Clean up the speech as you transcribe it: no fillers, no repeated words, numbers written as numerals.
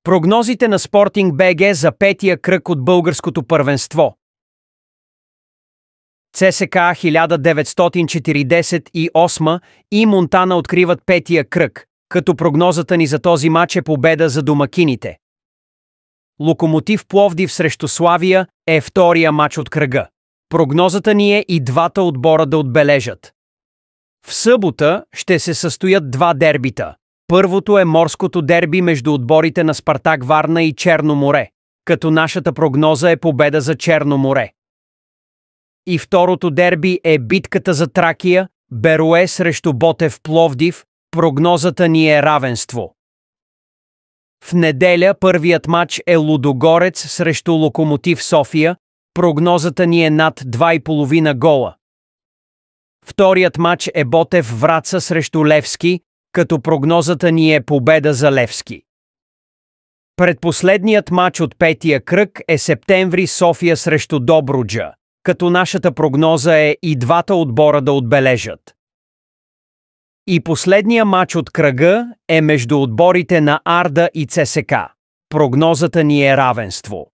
Прогнозите на Спортинг БГ за петия кръг от българското първенство. ЦСКА 1948 и Монтана откриват петия кръг, като прогнозата ни за този мач е победа за домакините. Локомотив Пловдив срещу Славия е втория мач от кръга. Прогнозата ни е и двата отбора да отбележат. В събота ще се състоят два дербита. Първото е морското дерби между отборите на Спартак Варна и Черно море, като нашата прогноза е победа за Черно море. И второто дерби е битката за Тракия, Берое срещу Ботев Пловдив, прогнозата ни е равенство. В неделя първият матч е Лудогорец срещу Локомотив София, прогнозата ни е над 2,5 гола. Вторият матч е Ботев Враца срещу Левски, като прогнозата ни е победа за Левски. Предпоследният матч от петия кръг е Септември София срещу Добруджа, като нашата прогноза е и двата отбора да отбележат. И последния матч от кръга е между отборите на Арда и ЦСКА. Прогнозата ни е равенство.